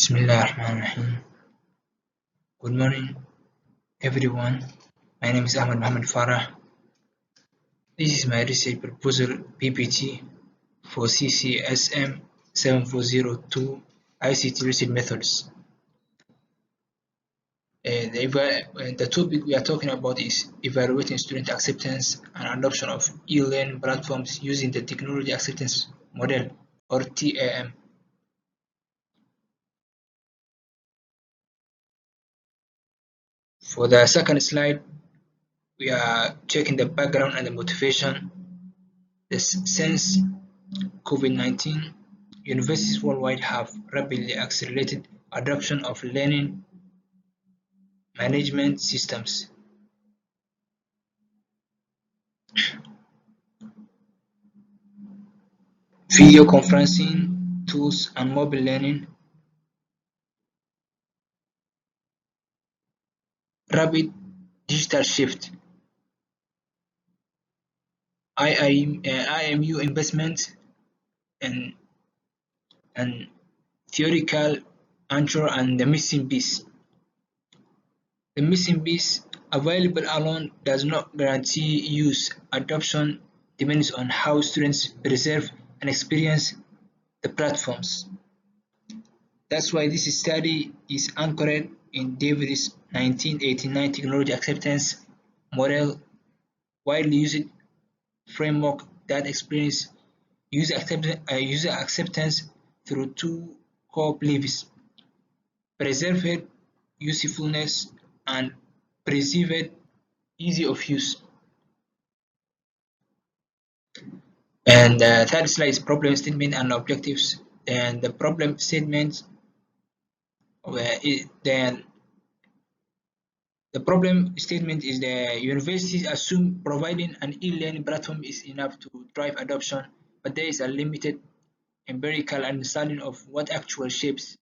Bismillahirrahmanirrahim. Good morning, everyone. My name is Ahmed Mohammed Farah. This is my research proposal PPT for CCSM 7402 ICT Research Methods. The topic we are talking about is evaluating student acceptance and adoption of e-learning platforms using the Technology Acceptance Model, or TAM. For the second slide, we are checking the background and the motivation. Since COVID-19, universities worldwide have rapidly accelerated adoption of learning management systems. Video conferencing tools and mobile learning. Rapid digital shift. IMU investment and theoretical answer and the missing piece. The missing piece available alone does not guarantee use. Adoption depends on how students preserve and experience the platforms. That's why this study is anchored in David's 1989 technology acceptance model, widely used framework that explains user acceptance through two core beliefs: preserved usefulness and perceived ease of use. And the third slide is problem statement and objectives. And the problem statement, then the problem statement is the universities assume providing an e-learning platform is enough to drive adoption, but there is a limited empirical understanding of what actually shapes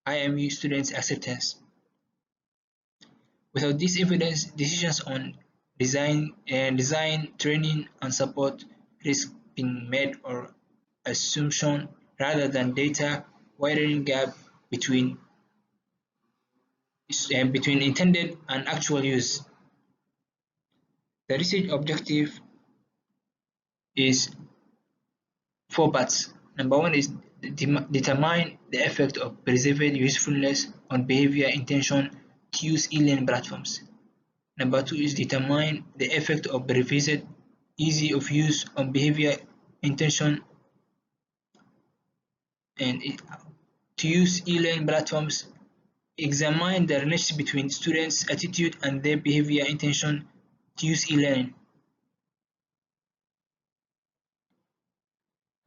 IMU students' acceptance. Without this evidence, decisions on design, training, and support risk being made or assumption rather than data, widening gap between intended and actual use. The research objective is 4 parts. Number 1 is determine the effect of perceived usefulness on behavior intention to use e-learning platforms. Number 2 is determine the effect of perceived ease of use on behavior intention and to use e-learning platforms. Examine the relationship between students' attitude and their behavior intention to use e-learning.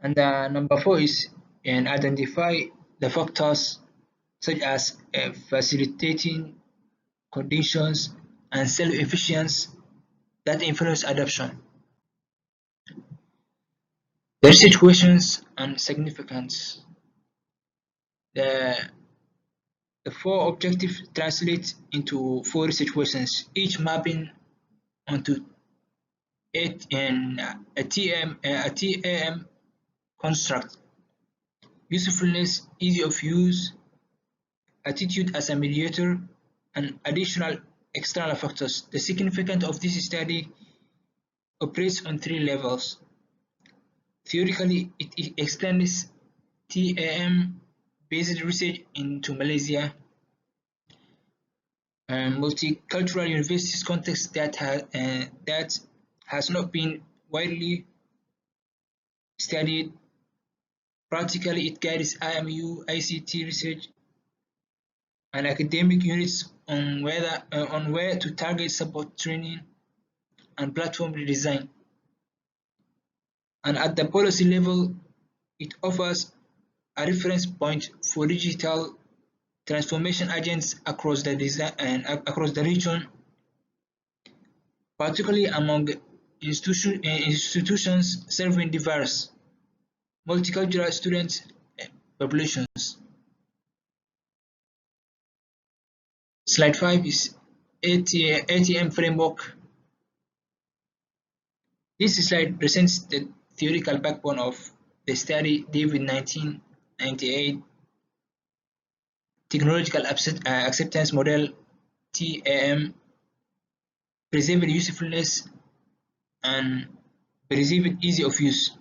And number 4 is identify the factors such as facilitating conditions and self-efficiency that influence adoption. The research questions and significance. The 4 objectives translate into 4 research questions, each mapping onto a TAM construct: usefulness, ease of use, attitude as a mediator, and additional external factors. The significance of this study operates on 3 levels. Theoretically, it extends TAM-based research into Malaysia, a multicultural universities context that has not been widely studied. Practically, it guides IMU, ICT research, and academic units on where to target support training and platform redesign. And at the policy level, it offers a reference point for digital transformation agents across the region, particularly among institutions serving diverse multicultural student populations. Slide 5 is ATM framework. This slide presents the theoretical backbone of the study David 1998 technological acceptance model TAM, perceived usefulness, and perceived ease of use.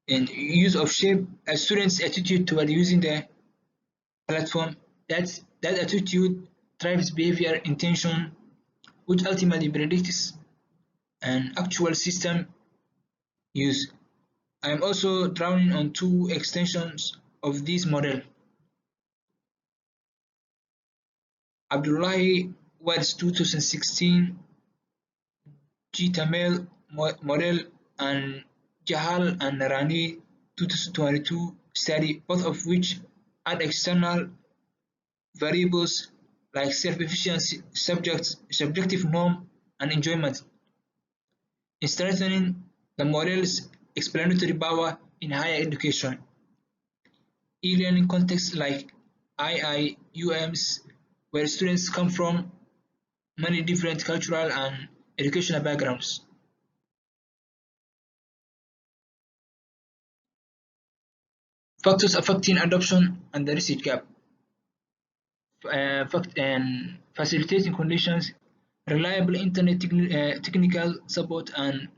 And use of shape a student's attitude toward using the platform. That attitude drives behavior intention, which ultimately predicts an actual system use. I am also drawing on two extensions of this model. Abdullahi Wad's 2016 G-Tamil model and Jahal and Rani 2022 study, both of which add external variables like self-efficiency, subjective norm, and enjoyment, in strengthening the model's explanatory power in higher education. E-learning contexts like IIUMs, where students come from many different cultural and educational backgrounds. Factors affecting adoption and the research gap. And facilitating conditions, reliable internet technical support, and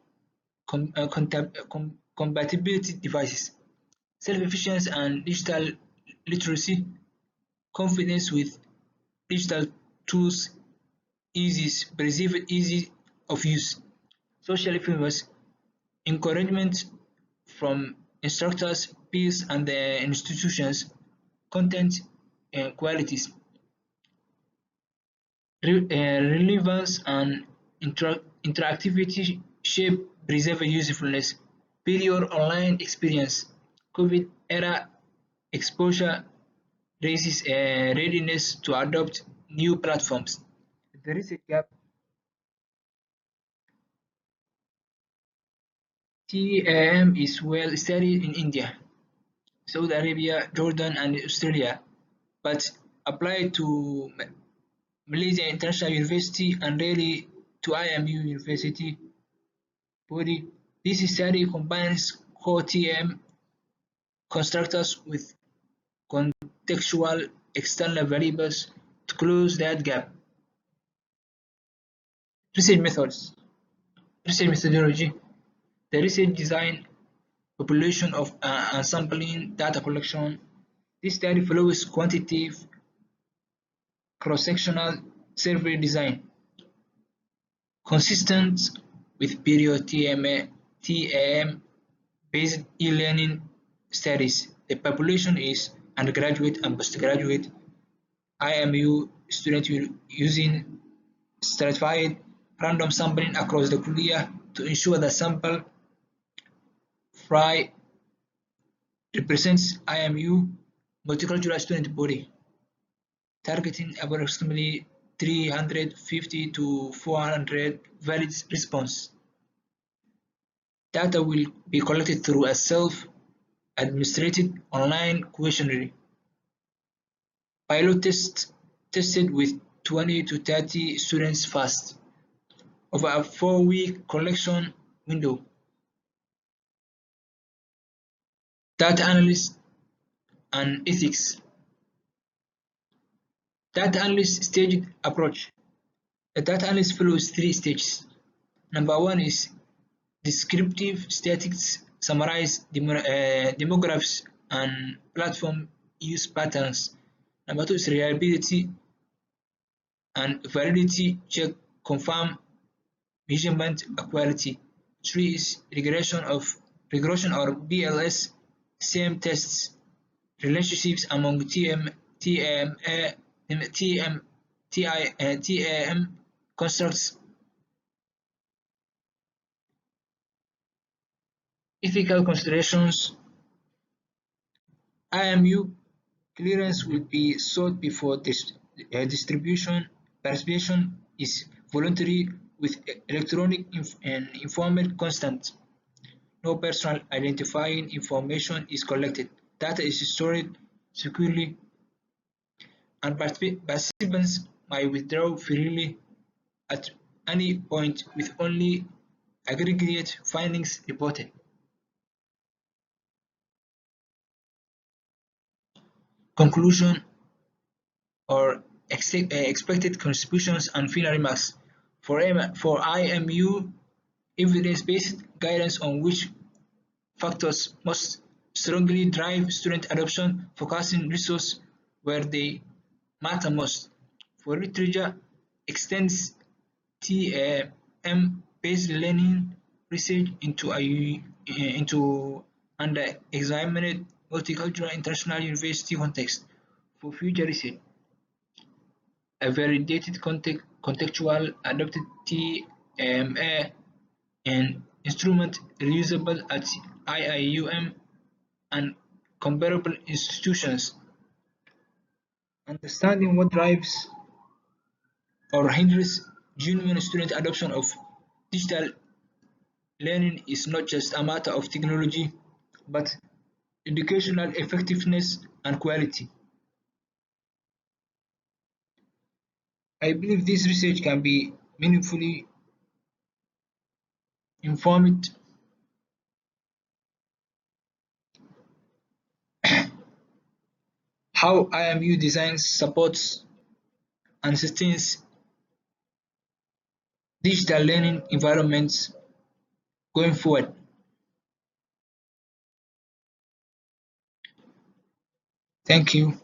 compatibility devices, self-efficiency and digital literacy, confidence with digital tools, perceived easy of use, social influence, encouragement from instructors, peers, and the institutions, content qualities, relevance and interactivity shape preserve usefulness. Period online experience. COVID era exposure raises a readiness to adopt new platforms. The research gap. TAM is well studied in India, Saudi Arabia, Jordan, and Australia, but applied to Malaysia International University and rarely to IMU University body. This study combines core TM constructors with contextual external variables to close that gap. Research methods. Research methodology. The research design, population of and sampling data collection. This study follows quantitative cross-sectional survey design, consistent with period TAM based e-learning studies. The population is undergraduate and postgraduate IMU students using stratified random sampling across the Kulia to ensure the sample fry represents IMU multicultural student body, targeting approximately 350 to 400 valid response. Data will be collected through a self-administrated online questionnaire. Pilot test tested with 20 to 30 students fast over a 4-week collection window. Data analysis and ethics. Data analysis staged approach. The data analysis follows 3 stages. Number 1 is descriptive statistics, summarize demographics and platform use patterns. Number 2 is reliability and validity check, confirm measurement quality. 3 is regression or BLS, same tests, relationships among TAM constructs. Ethical considerations. IMU clearance will be sought before distribution. Participation is voluntary with electronic and informed consent. No personal identifying information is collected. Data is stored securely, and participants might withdraw freely at any point with only aggregate findings reported. conclusion or expected contributions and final remarks. For IMU, evidence-based guidance on which factors must strongly drive student adoption, focusing resources where they matter most. For literature, extends TM-based learning research into under-examined multicultural international university context. For future research, a validated contextual adapted TMA and instrument reusable at IIUM and comparable institutions. Understanding what drives or hinders genuine student adoption of digital learning is not just a matter of technology, but educational effectiveness and quality. I believe this research can be meaningfully informed how IMU designs, supports, and sustains digital learning environments going forward. Thank you.